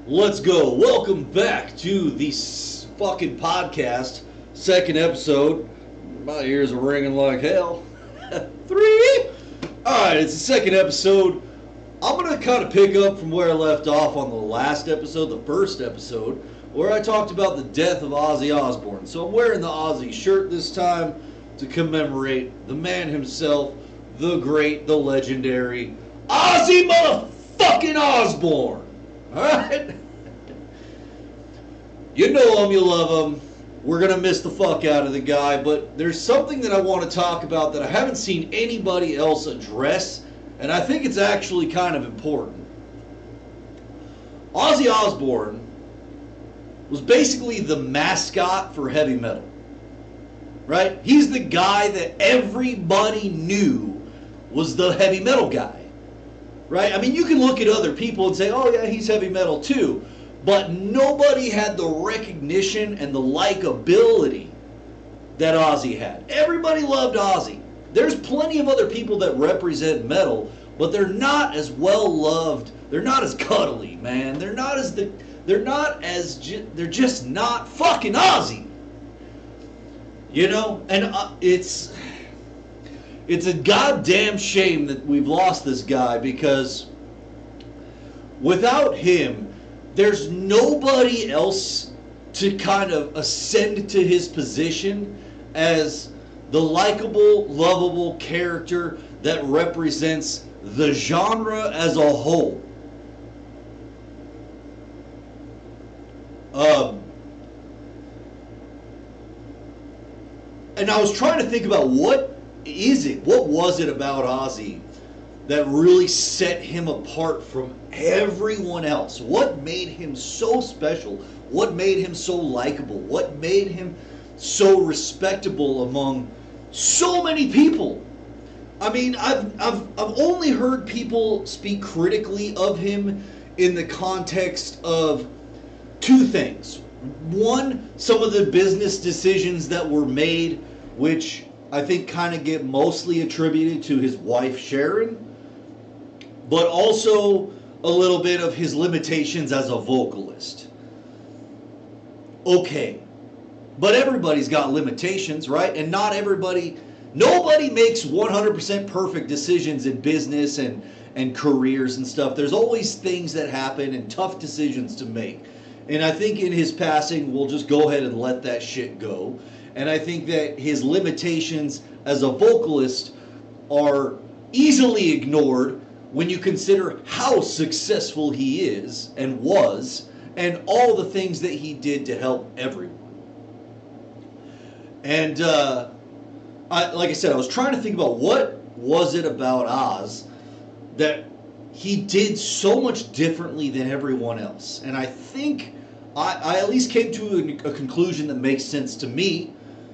Let's go. Welcome back to the fucking podcast. Second episode. My ears are ringing like hell. 3. Alright, it's the second episode. I'm going to kind of pick up from where I left off on the last episode, the first episode, where I talked about the death of Ozzy Osbourne. So I'm wearing the Ozzy shirt this time to commemorate the man himself, the great, the legendary Ozzy motherfucking Osbourne. Alright? You know him, you love him. We're going to miss the fuck out of the guy, but there's something that I want to talk about that I haven't seen anybody else address, and I think it's actually kind of important. Ozzy Osbourne was basically the mascot for heavy metal. Right? He's the guy that everybody knew was the heavy metal guy. Right? I mean, you can look at other people and say, oh yeah, he's heavy metal too. But nobody had the recognition and the likability that Ozzy had. Everybody loved Ozzy. There's plenty of other people that represent metal, but they're not as well loved. They're not as cuddly, man. They're just not fucking Ozzy. You know, and it's a goddamn shame that we've lost this guy, because without him, there's nobody else to kind of ascend to his position as the likable, lovable character that represents the genre as a whole. And I was trying to think about what was it about Ozzy that really set him apart from everyone else? What made him so special? What made him so likable? What made him so respectable among so many people? I mean, I've only heard people speak critically of him in the context of two things. One, some of the business decisions that were made, which I think kind of get mostly attributed to his wife Sharon, but also a little bit of his limitations as a vocalist. Okay, but everybody's got limitations, right? And nobody makes 100% perfect decisions in business and careers and stuff. There's always things that happen and tough decisions to make. And I think in his passing, we'll just go ahead and let that shit go. And I think that his limitations as a vocalist are easily ignored when you consider how successful he is and was, and all the things that he did to help everyone. And like I said, I was trying to think about what was it about Oz that he did so much differently than everyone else. And I think I at least came to a conclusion that makes sense to me,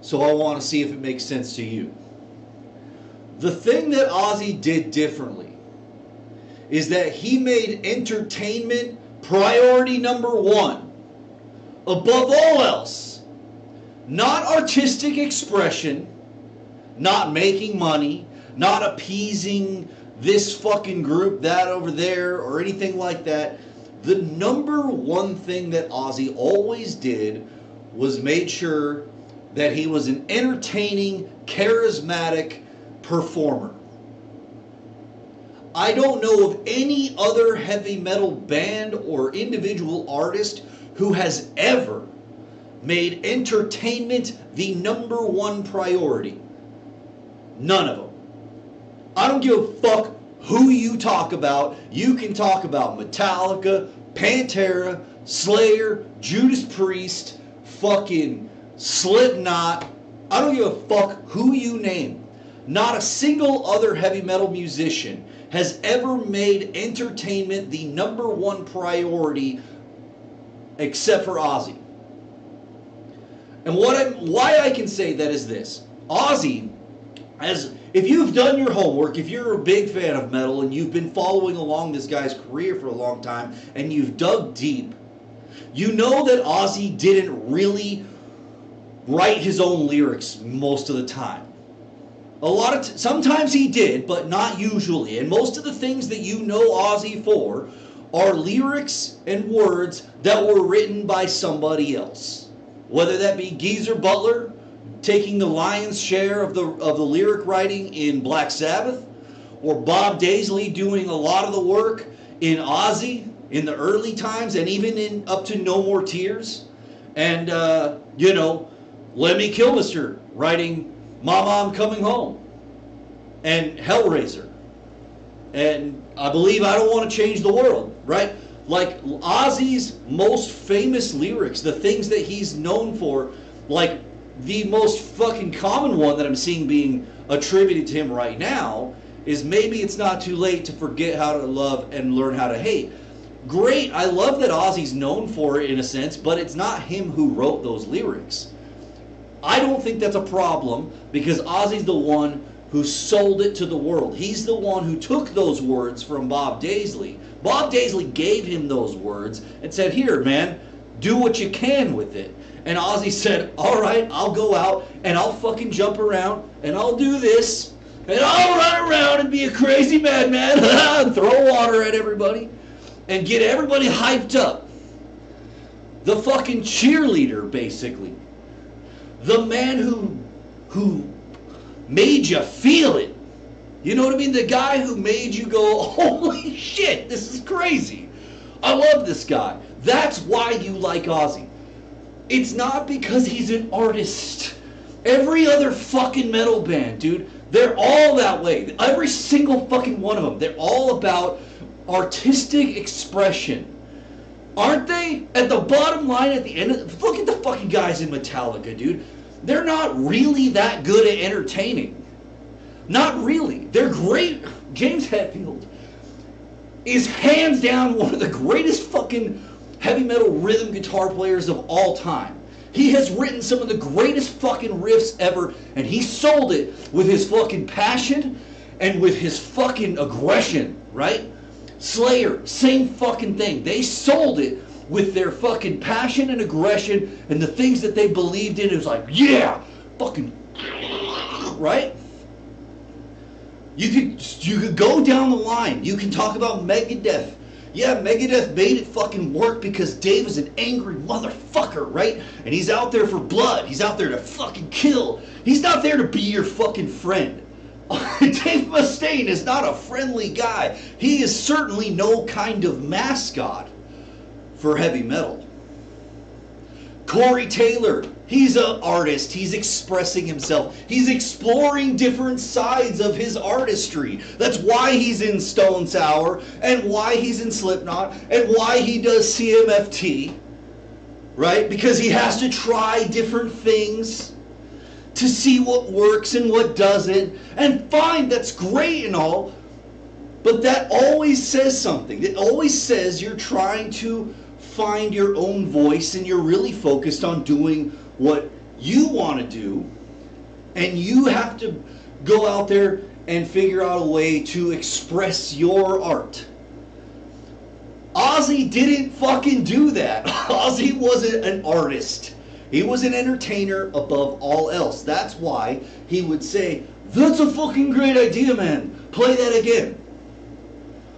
so I want to see if it makes sense to you. The thing that Ozzy did differently is that he made entertainment priority number one, above all else. Not artistic expression, not making money, not appeasing this fucking group, that over there, or anything like that. The number one thing that Ozzy always did was made sure that he was an entertaining, charismatic performer. I don't know of any other heavy metal band or individual artist who has ever made entertainment the number one priority. None of them. I don't give a fuck who you talk about. You can talk about Metallica, Pantera, Slayer, Judas Priest, fucking Slipknot. I don't give a fuck who you name. Not a single other heavy metal musician has ever made entertainment the number one priority except for Ozzy. And why I can say that is this. Ozzy, if you've done your homework, if you're a big fan of metal and you've been following along this guy's career for a long time and you've dug deep, you know that Ozzy didn't really write his own lyrics most of the time. Sometimes he did, but not usually. And most of the things that you know Ozzy for are lyrics and words that were written by somebody else. Whether that be Geezer Butler taking the lion's share of the lyric writing in Black Sabbath, or Bob Daisley doing a lot of the work in Ozzy in the early times, and even in up to No More Tears, and Lemmy Kilmister writing Mama I'm Coming Home, and Hellraiser, and I believe I Don't Want to Change the World, right? Like Ozzy's most famous lyrics, the things that he's known for, like the most fucking common one that I'm seeing being attributed to him right now is Maybe It's Not Too Late to Forget How to Love and Learn How to Hate. Great, I love that Ozzy's known for it in a sense, but it's not him who wrote those lyrics. I don't think that's a problem because Ozzy's the one who sold it to the world. He's the one who took those words from Bob Daisley. Bob Daisley gave him those words and said, here, man, do what you can with it. And Ozzy said, all right, I'll go out and I'll fucking jump around and I'll do this and I'll run around and be a crazy madman and throw water at everybody and get everybody hyped up. The fucking cheerleader, basically. The man who made you feel it. You know what I mean? The guy who made you go, holy shit, this is crazy. I love this guy. That's why you like Ozzy. It's not because he's an artist. Every other fucking metal band, dude, they're all that way. Every single fucking one of them. They're all about artistic expression. Aren't they? At the bottom line, at the end, look at the fucking guys in Metallica, dude. They're not really that good at entertaining. Not really. They're great. James Hetfield is hands down one of the greatest fucking heavy metal rhythm guitar players of all time. He has written some of the greatest fucking riffs ever, and he sold it with his fucking passion and with his fucking aggression, right? Slayer, same fucking thing. They sold it with their fucking passion and aggression and the things that they believed in. It was like, yeah, fucking, right? You could go down the line. You can talk about Megadeth. Yeah, Megadeth made it fucking work because Dave is an angry motherfucker, right? And he's out there for blood. He's out there to fucking kill. He's not there to be your fucking friend. Dave Mustaine is not a friendly guy. He is certainly no kind of mascot for heavy metal. Corey Taylor, he's an artist. He's expressing himself. He's exploring different sides of his artistry. That's why he's in Stone Sour and why he's in Slipknot and why he does CMFT, right? Because he has to try different things to see what works and what doesn't. And fine, that's great and all, but that always says something. It always says you're trying to find your own voice and you're really focused on doing what you want to do, and you have to go out there and figure out a way to express your art. Ozzy didn't fucking do that. Ozzy wasn't an artist. He was an entertainer above all else. That's why he would say, that's a fucking great idea, man. Play that again.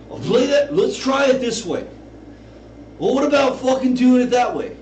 I'll play that. Let's try it this way. Well, what about fucking doing it that way?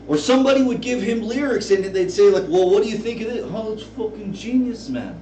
Or somebody would give him lyrics and they'd say like, well, what do you think of it? Oh, it's fucking genius, man.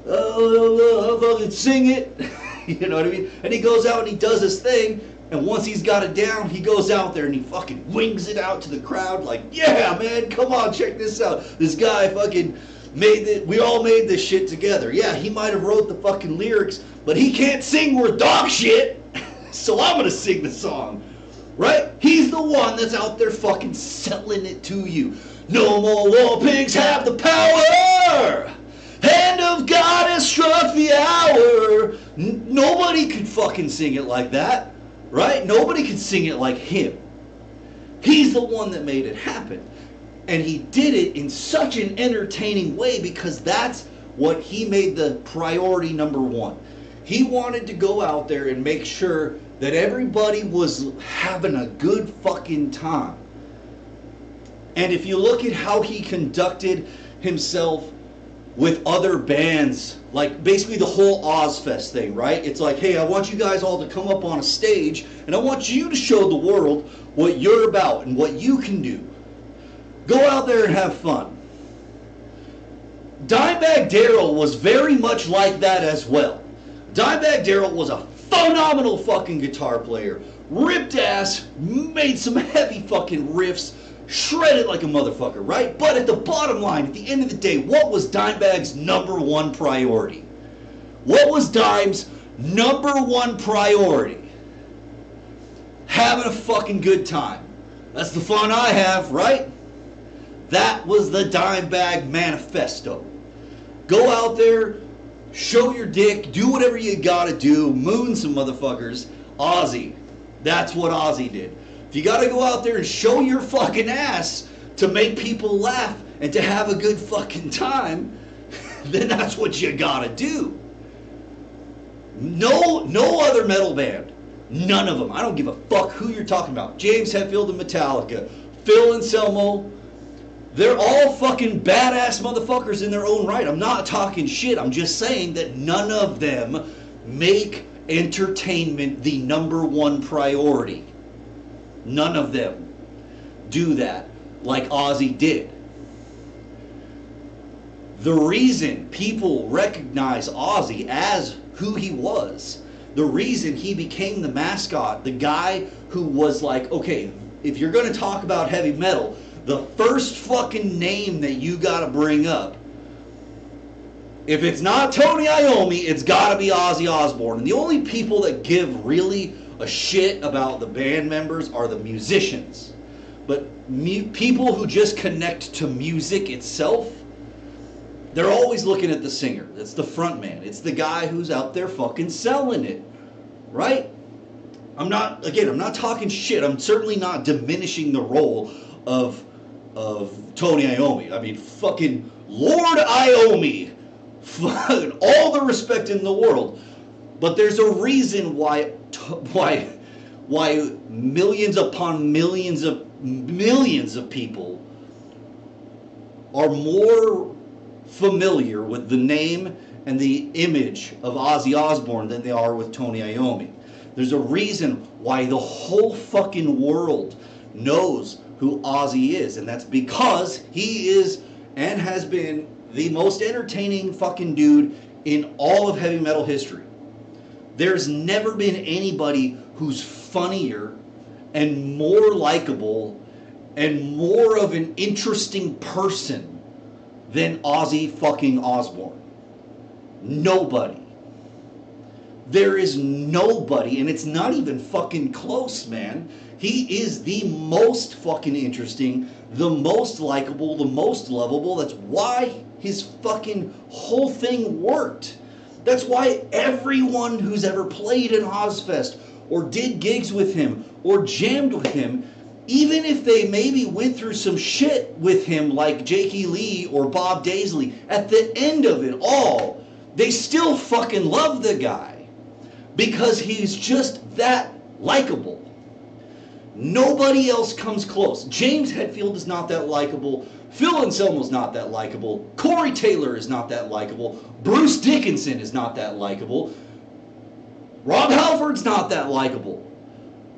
I'll fucking sing it. You know what I mean? And he goes out and he does his thing. And once he's got it down, he goes out there and he fucking wings it out to the crowd like, yeah, man, come on, check this out. This guy fucking made it. We all made this shit together. Yeah, he might have wrote the fucking lyrics, but he can't sing worth dog shit. So I'm going to sing the song, right? He's the one that's out there fucking selling it to you. No more war pigs have the power. Hand of God has struck the hour. Nobody could fucking sing it like that, right? Nobody could sing it like him. He's the one that made it happen. And he did it in such an entertaining way because that's what he made the priority number one. He wanted to go out there and make sure that everybody was having a good fucking time. And if you look at how he conducted himself with other bands, like basically the whole Ozfest thing, right? It's like, hey, I want you guys all to come up on a stage, and I want you to show the world what you're about and what you can do. Go out there and have fun. Dimebag Darrell was very much like that as well. Dimebag Darrell was a phenomenal fucking guitar player. Ripped ass, made some heavy fucking riffs, shredded like a motherfucker, right? But at the bottom line, at the end of the day, what was Dimebag's number one priority? What was Dime's number one priority? Having a fucking good time. That's the fun I have, right? That was the Dimebag manifesto. Go out there, show your dick, do whatever you gotta do, moon some motherfuckers. Ozzy. That's what Ozzy did. If you gotta go out there and show your fucking ass to make people laugh and to have a good fucking time, then that's what you gotta do. No other metal band. None of them. I don't give a fuck who you're talking about. James Hetfield and Metallica, Phil Anselmo, they're all fucking badass motherfuckers in their own right. I'm not talking shit. I'm just saying that none of them make entertainment the number one priority. None of them do that like Ozzy did. The reason people recognize Ozzy as who he was, the reason he became the Mascot, the guy who was like, okay, if you're going to talk about heavy metal, the first fucking name that you gotta bring up, if it's not Tony Iommi, it's gotta be Ozzy Osbourne. And the only people that give really a shit about the band members are the musicians. But people who just connect to music itself, they're always looking at the singer. It's the front man. It's the guy who's out there fucking selling it. Right? I'm not talking shit. I'm certainly not diminishing the role of Tony Iommi. I mean, fucking Lord Iommi. Fucking all the respect in the world. But there's a reason why millions upon millions of people are more familiar with the name and the image of Ozzy Osbourne than they are with Tony Iommi. There's a reason why the whole fucking world knows who Ozzy is, and that's because he is and has been the most entertaining fucking dude in all of heavy metal history. There's never been anybody who's funnier and more likable and more of an interesting person than Ozzy fucking Osbourne. Nobody. There is nobody, and it's not even fucking close, man. He is the most fucking interesting, the most likable, the most lovable. That's why his fucking whole thing worked. That's why everyone who's ever played in Ozfest or did gigs with him or jammed with him, even if they maybe went through some shit with him like Jakey Lee or Bob Daisley, at the end of it all, they still fucking love the guy because he's just that likable. Nobody else comes close. James Hetfield is not that likable. Phil Anselmo's not that likable. Corey Taylor is not that likable. Bruce Dickinson is not that likable. Rob Halford's not that likable.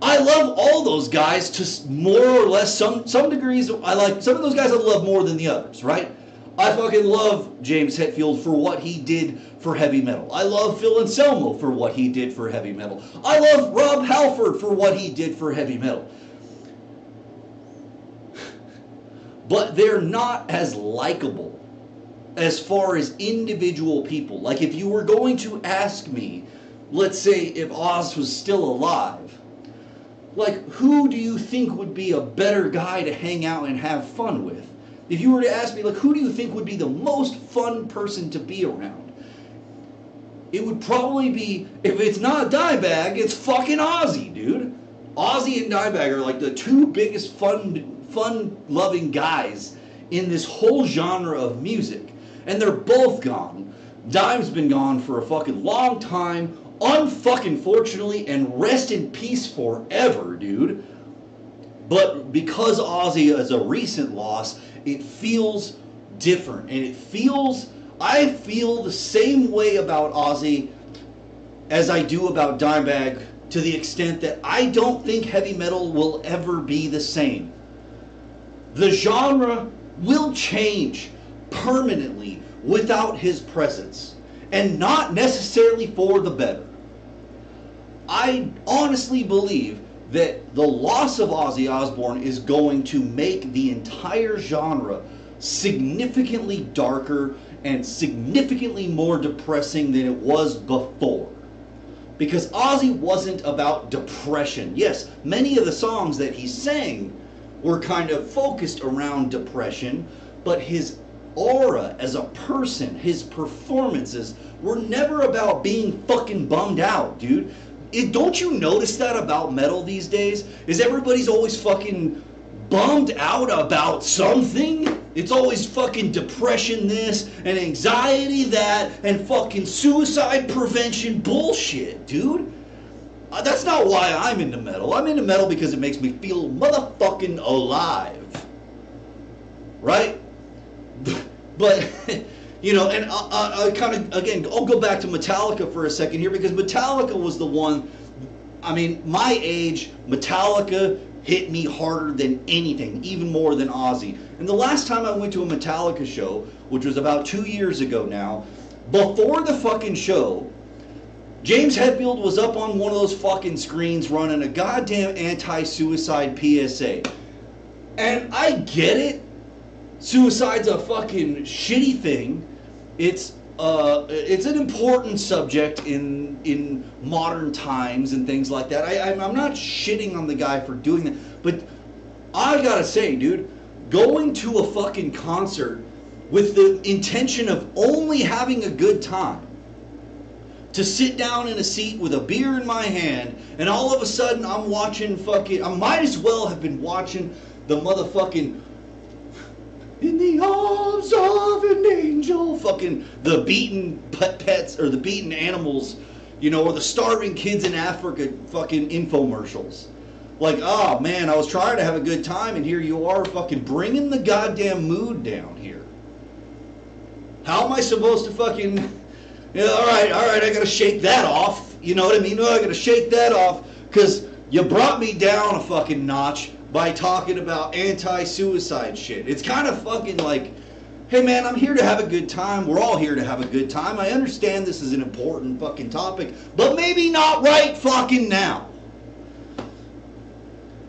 I love all those guys to more or less some degrees. I like some of those guys I love more than the others, right? I fucking love James Hetfield for what he did for heavy metal. I love Phil Anselmo for what he did for heavy metal. I love Rob Halford for what he did for heavy metal. But they're not as likable as far as individual people. Like if you were going to ask me, let's say if Oz was still alive, like who do you think would be a better guy to hang out and have fun with? If you were to ask me, like, who do you think would be the most fun person to be around? It would probably be, if it's not Dimebag, it's fucking Ozzy, dude. Ozzy and Dimebag are like the two biggest fun-loving guys in this whole genre of music. And they're both gone. Dime's been gone for a fucking long time, unfucking fortunately, and rest in peace forever, dude. But because Ozzy is a recent loss, it feels different. And it feels I feel the same way about Ozzy as I do about Dimebag, to the extent that I don't think heavy metal will ever be the same. The genre will change permanently without his presence, and not necessarily for the better. I honestly believe that the loss of Ozzy Osbourne is going to make the entire genre significantly darker and significantly more depressing than it was before. Because Ozzy wasn't about depression. Yes, many of the songs that he sang were kind of focused around depression, but his aura as a person, his performances, were never about being fucking bummed out, dude. Don't you notice that about metal these days? Is everybody's always fucking bummed out about something? It's always fucking depression this and anxiety that and fucking suicide prevention bullshit, dude. That's not why I'm into metal. I'm into metal because it makes me feel motherfucking alive. Right? But, you know, and I kind of, again, I'll go back to Metallica for a second here, because Metallica was the one, I mean, my age, Metallica hit me harder than anything, even more than Ozzy. And the last time I went to a Metallica show, which was about 2 years ago now, before the fucking show, James Hetfield was up on one of those fucking screens running a goddamn anti-suicide PSA. And I get it. Suicide's a fucking shitty thing. It's an important subject in modern times and things like that. I'm not shitting on the guy for doing that, but I gotta say, dude, going to a fucking concert with the intention of only having a good time, to sit down in a seat with a beer in my hand, and all of a sudden I'm watching fucking, I might as well have been watching the motherfucking In the Arms of an Angel, fucking the beaten pets, or the beaten animals, you know, or the starving kids in Africa fucking infomercials. Like, oh man, I was trying to have a good time, and here you are fucking bringing the goddamn mood down here. How am I supposed to fucking, yeah, all right, I gotta shake that off. You know what I mean? No, I gotta shake that off, because you brought me down a fucking notch by talking about anti-suicide shit. It's kind of fucking like, hey man, I'm here to have a good time. We're all here to have a good time. I understand this is an important fucking topic, but maybe not right fucking now.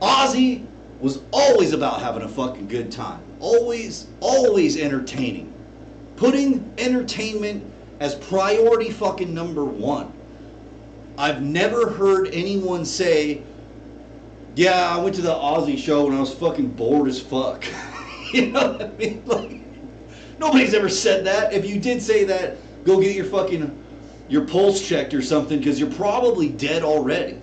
Ozzy was always about having a fucking good time. Always entertaining. Putting entertainment as priority fucking number one. I've never heard anyone say, yeah, I went to the Ozzy show and I was fucking bored as fuck. You know what I mean? Like, nobody's ever said that. If you did say that, go get your pulse checked or something, because you're probably dead already.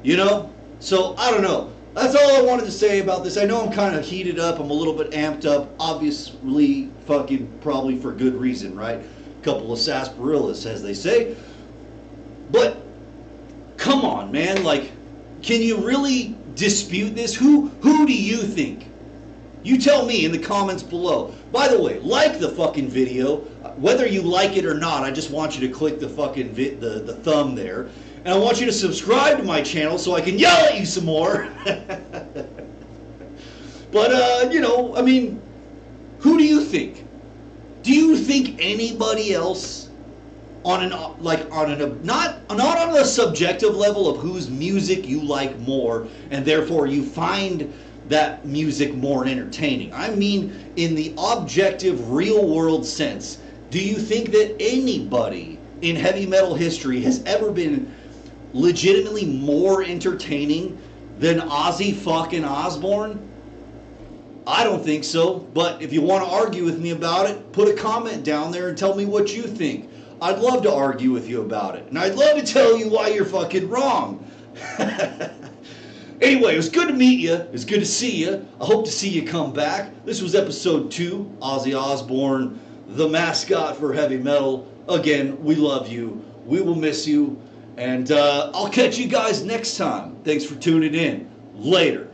You know? So, I don't know. That's all I wanted to say about this. I know I'm kind of heated up. I'm a little bit amped up. Obviously, fucking probably for good reason, right? A couple of sarsaparillas, as they say. But, come on, man. Like, can you really dispute this? Who do you think? You tell me in the comments below. By the way, like the fucking video. Whether you like it or not, I just want you to click the fucking the thumb there. And I want you to subscribe to my channel so I can yell at you some more. But, you know, I mean, who do you think? Do you think anybody else not on the subjective level of whose music you like more and therefore you find that music more entertaining? I mean, in the objective, real world sense, do you think that anybody in heavy metal history has ever been legitimately more entertaining than Ozzy fucking Osbourne? I don't think so, but if you want to argue with me about it, put a comment down there and tell me what you think. I'd love to argue with you about it, and I'd love to tell you why you're fucking wrong. Anyway, it was good to meet you. It was good to see you. I hope to see you come back. This was episode 2, Ozzy Osbourne, the mascot for heavy metal. Again, we love you. We will miss you. And I'll catch you guys next time. Thanks for tuning in. Later.